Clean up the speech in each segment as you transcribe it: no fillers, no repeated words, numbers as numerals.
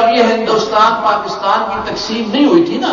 جب یہ ہندوستان پاکستان کی تقسیم نہیں ہوئی تھی نا،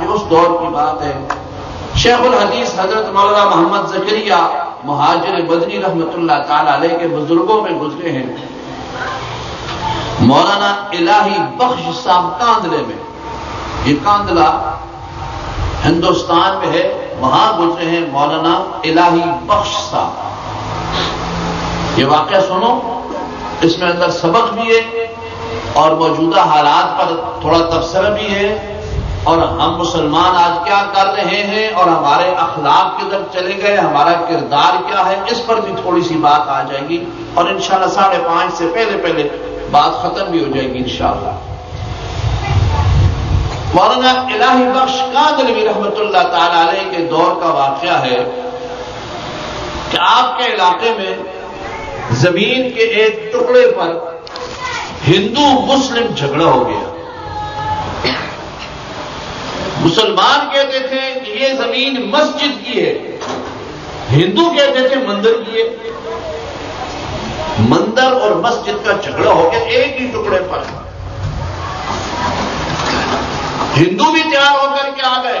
یہ اس دور کی بات ہے۔ شیخ الحدیث حضرت مولانا محمد زکریا مہاجر بدری رحمۃ اللہ تعالی علیہ کے بزرگوں میں گزرے ہیں۔ مولانا الہی بخش صاحب کاندلے میں، یہ کاندلہ ہندوستان میں ہے، وہاں گزرے ہیں مولانا الہی بخش صاحب۔ یہ واقعہ سنو، اس میں اندر سبق بھی ہے اور موجودہ حالات پر تھوڑا تبصرہ بھی ہے، اور ہم مسلمان آج کیا کر رہے ہیں اور ہمارے اخلاق کدھر چلے گئے، ہمارا کردار کیا ہے، اس پر بھی تھوڑی سی بات آ جائے گی، اور انشاءاللہ 5:30 سے پہلے بات ختم بھی ہو جائے گی انشاءاللہ۔ مولانا الہی بخش کاندلوی رحمۃ اللہ تعالی علیہ کے دور کا واقعہ ہے کہ آپ کے علاقے میں زمین کے ایک ٹکڑے پر ہندو مسلم جھگڑا ہو گیا۔ مسلمان کہتے تھے کہ یہ زمین مسجد کی ہے، ہندو کہتے تھے مندر کی ہے۔ مندر اور مسجد کا جھگڑا ہو گیا ایک ہی ٹکڑے پر۔ ہندو بھی تیار ہو کر کے آ گئے،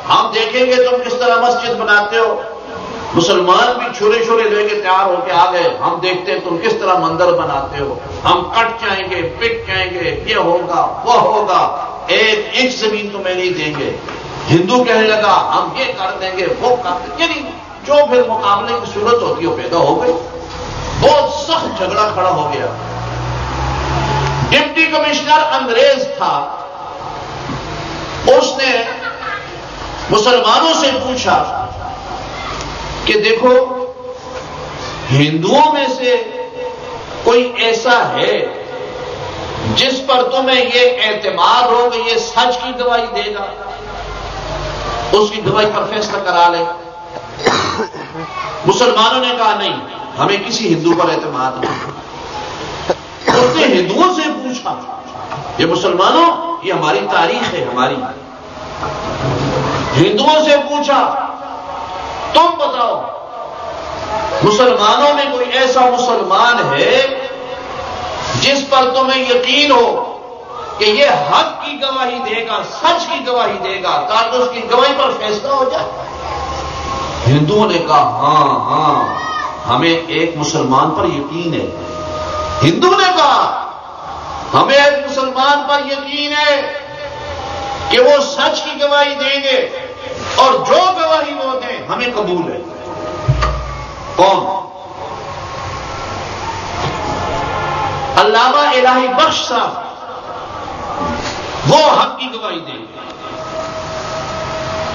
ہم دیکھیں گے تم کس طرح مسجد بناتے ہو۔ مسلمان بھی چھرے لے کے تیار ہو کے آ گئے، ہم دیکھتے ہیں تم کس طرح مندر بناتے ہو، ہم کٹ جائیں گے، پٹ جائیں گے، یہ ہوگا وہ ہوگا، ایک انچ زمین تمہیں نہیں دیں گے۔ ہندو کہنے لگا ہم یہ کر دیں گے وہ کر دیں گے، یعنی جو پھر مقابلے کی صورت ہوتی ہے وہ پیدا ہو گئی۔ بہت سخت جھگڑا کھڑا ہو گیا۔ ڈپٹی کمشنر انگریز تھا، اس نے مسلمانوں سے پوچھا کہ دیکھو ہندوؤں میں سے کوئی ایسا ہے جس پر تمہیں یہ اعتماد ہو کہ یہ سچ کی گواہی دے گا، اس کی گواہی پر فیصلہ کرا لے۔ مسلمانوں نے کہا نہیں، ہمیں کسی ہندو پر اعتماد نہیں۔ اس نے ہندوؤں سے پوچھا، یہ مسلمانوں یہ ہماری تاریخ ہے، ہماری۔ ہندوؤں سے پوچھا تم بتاؤ مسلمانوں میں کوئی ایسا مسلمان ہے جس پر تمہیں یقین ہو کہ یہ حق کی گواہی دے گا، سچ کی گواہی دے گا، تاکہ اس کی گواہی پر فیصلہ ہو جائے۔ ہندوؤں نے کہا ہاں ہمیں ایک مسلمان پر یقین ہے۔ ہندو نے کہا ہمیں ایک مسلمان پر یقین ہے کہ وہ سچ کی گواہی دیں گے اور جو گواہی وہ دیں ہمیں قبول ہے۔ کون؟ علامہ الہی بخش صاحب، وہ حق کی گواہی دیں گے۔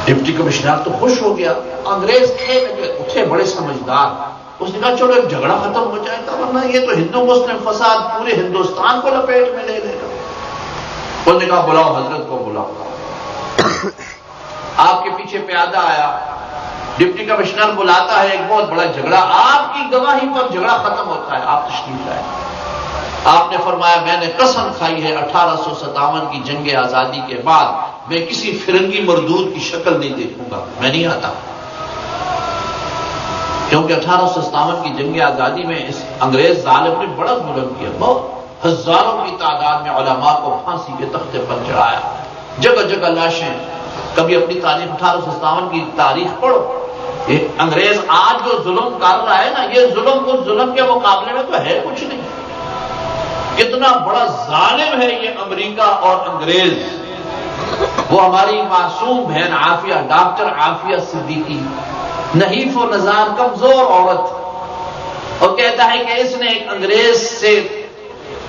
ڈپٹی کمشنر تو خوش ہو گیا، انگریز تھے اٹھے بڑے سمجھدار، اس نے کہا چلو ایک جھگڑا ختم ہو جائے گا، ورنہ یہ تو ہندو مسلم فساد پورے ہندوستان کو لپیٹ میں لے لے گا۔ انہوں نے کہا بلاؤ حضرت کو بلاؤ۔ آپ کے پیچھے پیادہ آیا، ڈپٹی کمشنر بلاتا ہے، ایک بہت بڑا جھگڑا، آپ کی گواہی پر جھگڑا ختم ہوتا ہے، آپ تشریف لائے۔ آپ نے فرمایا میں نے قسم کھائی ہے 1857 کی جنگ آزادی کے بعد میں کسی فرنگی مردود کی شکل نہیں دیکھوں گا، میں نہیں آتا، کیونکہ 1857 کی جنگ آزادی میں اس انگریز ظالم نے بڑا ظلم کیا، بہت ہزاروں کی تعداد میں علماء کو پھانسی کے تختے پر چڑھایا، جگہ جگہ لاشیں۔ کبھی اپنی تاریخ 1857 کی تاریخ پڑھو، یہ انگریز آج جو ظلم کر رہا ہے نا، یہ ظلم اس ظلم کے مقابلے میں تو ہے کچھ نہیں۔ کتنا بڑا ظالم ہے یہ امریکہ اور انگریز۔ وہ ہماری معصوم بہن عافیہ، ڈاکٹر عافیہ صدیقی، نحیف و نزار کمزور عورت، اور کہتا ہے کہ اس نے ایک انگریز سے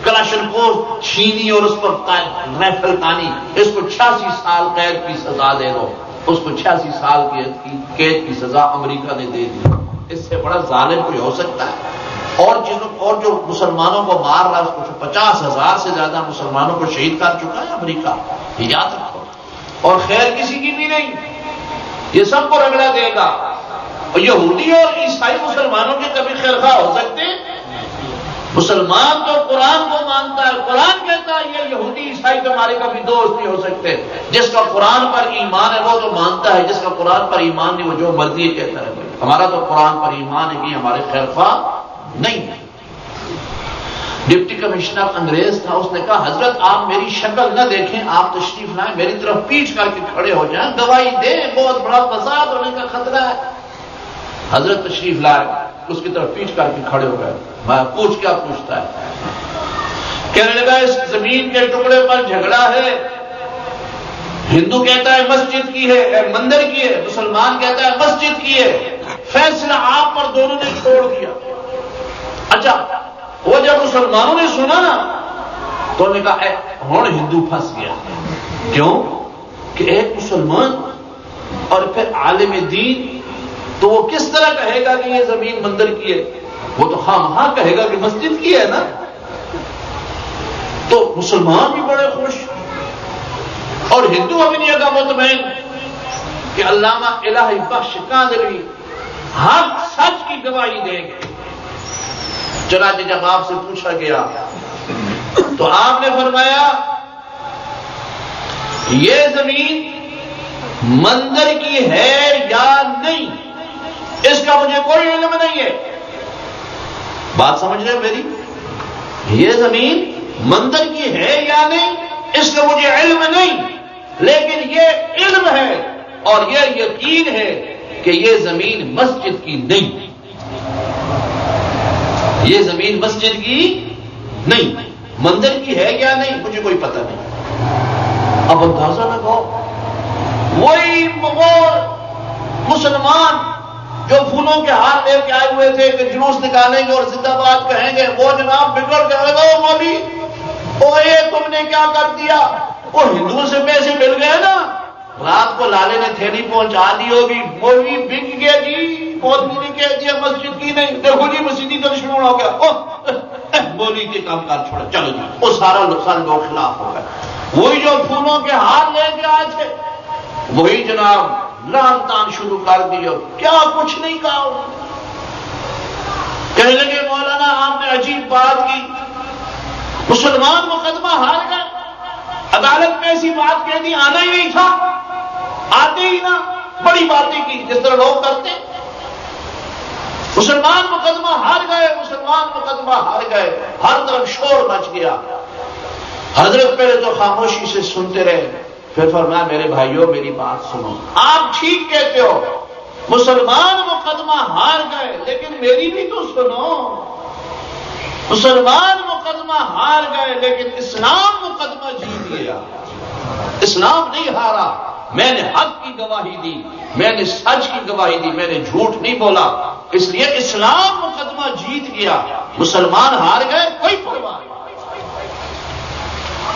کلاشنکوف چھینی اور اس پر رائفل تانی، اس کو 86 سال قید کی سزا دے دو۔ اس کو 86 سال کی قید کی سزا امریکہ نے دے دی۔ اس سے بڑا ظالم کوئی ہو سکتا ہے؟ اور جو مسلمانوں کو مار رہا ہے اس کو 50,000 سے زیادہ مسلمانوں کو شہید کر چکا ہے امریکہ، یہ یاد رکھو۔ اور خیر کسی کی بھی نہیں، یہ سب کو رگڑا دے گا۔ اور یہودی اور عیسائی مسلمانوں کے کبھی خیر خواہ ہو سکتے ہیں؟ مسلمان تو قرآن کو مانتا ہے، قرآن کہتا ہے یہ یہودی عیسائی تمہارے کبھی دوست نہیں ہو سکتے۔ جس کا قرآن پر ایمان ہے وہ تو مانتا ہے، جس کا قرآن پر ایمان نہیں وہ جو مرضی کہتا ہے۔ ہمارا تو قرآن پر ایمان ہے کہ ہمارے خیر خواہ نہیں ہے۔ ڈپٹی کمشنر انگریز تھا، اس نے کہا حضرت آپ میری شکل نہ دیکھیں، آپ تشریف لائیں، میری طرف پیچھ کر کے کھڑے ہو جائیں، گواہی دیں، بہت بڑا فساد ہونے کا خطرہ ہے۔ حضرت تشریف لائے، اس کی طرف پیچھ کر کے کھڑے ہو گئے۔ میں پوچھ کیا پوچھتا ہے؟ کہنے لگا اس زمین کے ٹکڑے پر جھگڑا ہے، ہندو کہتا ہے مسجد کی ہے، مندر کی ہے، مسلمان کہتا ہے مسجد کی ہے، فیصلہ آپ پر دونوں نے چھوڑ دیا۔ اچھا وہ جب مسلمانوں نے سنا نا تو انہوں نے کہا ہوں ہندو پھنس گیا۔ کیوں کہ ایک مسلمان اور پھر عالم دین، تو وہ کس طرح کہے گا کہ یہ زمین مندر کی ہے؟ وہ تو خواہ کہے گا کہ مسجد کی ہے نا۔ تو مسلمان بھی بڑے خوش اور ہندو اپنی جگہ مطمئن کہ علامہ الہی بخش قادری حق سچ کی گواہی دیں گے۔ چنانچہ جب آپ سے پوچھا گیا تو آپ نے فرمایا یہ زمین مندر کی ہے یا نہیں اس کا مجھے کوئی علم نہیں ہے۔ بات سمجھ رہے میری؟ یہ زمین مندر کی ہے یا نہیں اس کا مجھے علم نہیں، لیکن یہ علم ہے اور یہ یقین ہے کہ یہ زمین مسجد کی نہیں، یہ زمین مسجد کی نہیں، مندر کی ہے یا نہیں مجھے کوئی پتہ نہیں۔ اب اندازہ لگاؤ وہی مسلمان جو پھولوں کے ہار لے کے آئے ہوئے تھے کہ جلوس نکالیں گے اور زندہ باد کہیں گے، وہ جناب بگڑ کے لگا مولوی یہ تم نے کیا کر دیا؟ وہ ہندوؤں سے پیسے مل گئے نا، رات کو لالے نے تھیلی پہنچا دی ہوگی، مولوی بک گیا جی، مولوی نے کہہ دیا مسجد کی نہیں، دیکھو جی مسجدی تو شروع ہو گیا، مولوی کے کام کار چھوڑا، چلو جی وہ سارا نقصان لوگ خلاف ہو گئے۔ وہی جو پھولوں کے ہار لے کے آئے تھے وہی جناب لان تان شروع کر دیا، کیا کچھ نہیں کہا۔ کہنے لگے مولانا آپ نے عجیب بات کی، مسلمان مقدمہ ہار گئے، عدالت میں ایسی بات کہہ دی، آنا ہی نہیں تھا، آتے ہی نہ، بڑی باتیں کی جس طرح لوگ کرتے۔ مسلمان مقدمہ ہار گئے، مسلمان مقدمہ ہار گئے، ہر طرف شور مچ گیا۔ حضرت پہلے تو خاموشی سے سنتے رہے، پھر فرمایا میرے بھائیوں میری بات سنو، آپ ٹھیک کہتے ہو مسلمان مقدمہ ہار گئے، لیکن میری بھی تو سنو، مسلمان مقدمہ ہار گئے لیکن اسلام مقدمہ جیت گیا۔ اسلام نہیں ہارا، میں نے حق کی گواہی دی، میں نے سچ کی گواہی دی، میں نے جھوٹ نہیں بولا، اس لیے اسلام مقدمہ جیت گیا۔ مسلمان ہار گئے کوئی پرواہ نہیں۔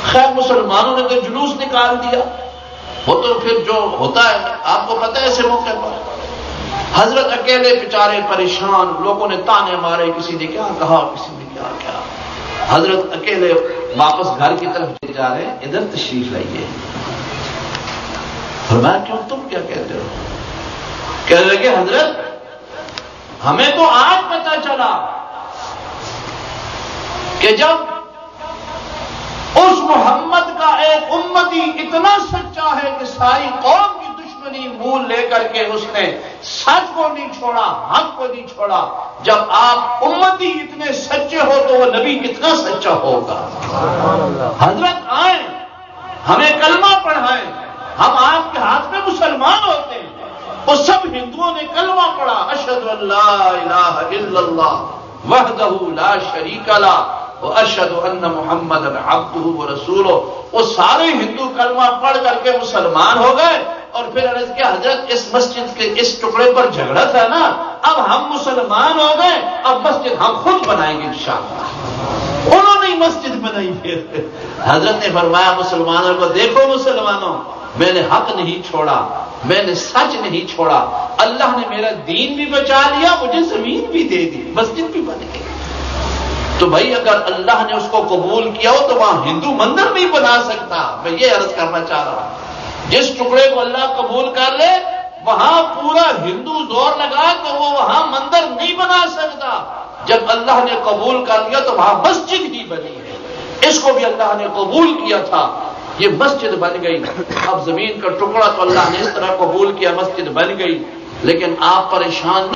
خیر مسلمانوں نے تو جلوس نکال دیا، وہ تو پھر جو ہوتا ہے آپ کو پتہ ہے ایسے موقع پر حضرت اکیلے بیچارے پریشان، لوگوں نے تانے مارے، کسی نے کیا کہا، کسی نے کیا کیا۔ حضرت اکیلے واپس گھر کی طرف جا رہے ہیں، ادھر تشریف لائیے۔ فرمایا کیوں تم کیا کہتے ہو؟ کہنے لگے حضرت ہمیں تو آج پتہ چلا کہ جب اس محمد کا ایک امتی اتنا سچا ہے کہ ساری قوم کی دشمنی مول لے کر کے اس نے سچ کو نہیں چھوڑا، حق کو نہیں چھوڑا، جب آپ امتی اتنے سچے ہو تو وہ نبی کتنا سچا ہوگا۔ حضرت آئیں ہمیں کلمہ پڑھائیں، ہم آپ کے ہاتھ میں مسلمان ہوتے ہیں۔ وہ سب ہندوؤں نے کلمہ پڑھا، اشہد ان لا الہ الا اللہ وحدہ لا شریک لہ واشہد ان محمدا عبدہ ورسولہ۔ وہ سارے ہندو کلمہ پڑھ کر کے مسلمان ہو گئے، اور پھر عرض کیا حضرت اس مسجد کے اس ٹکڑے پر جھگڑا تھا نا، اب ہم مسلمان ہو گئے، اب مسجد ہم خود بنائیں گے انشاءاللہ۔ انہوں نے مسجد بنائی۔ پھر حضرت نے فرمایا مسلمانوں کو دیکھو مسلمانوں، میں نے حق نہیں چھوڑا، میں نے سچ نہیں چھوڑا، اللہ نے میرا دین بھی بچا لیا، مجھے زمین بھی دے دی، مسجد بھی بن گئی۔ تو بھائی اگر اللہ نے اس کو قبول کیا ہو تو وہاں ہندو مندر نہیں بنا سکتا۔ میں یہ عرض کرنا چاہ رہا ہوں، جس ٹکڑے کو اللہ قبول کر لے وہاں پورا ہندو زور لگا تو وہ وہاں مندر نہیں بنا سکتا۔ جب اللہ نے قبول کر لیا تو وہاں مسجد ہی بنی ہے۔ اس کو بھی اللہ نے قبول کیا تھا، یہ مسجد بن گئی۔ اب زمین کا ٹکڑا تو اللہ نے اس طرح قبول کیا، مسجد بن گئی، لیکن آپ پریشان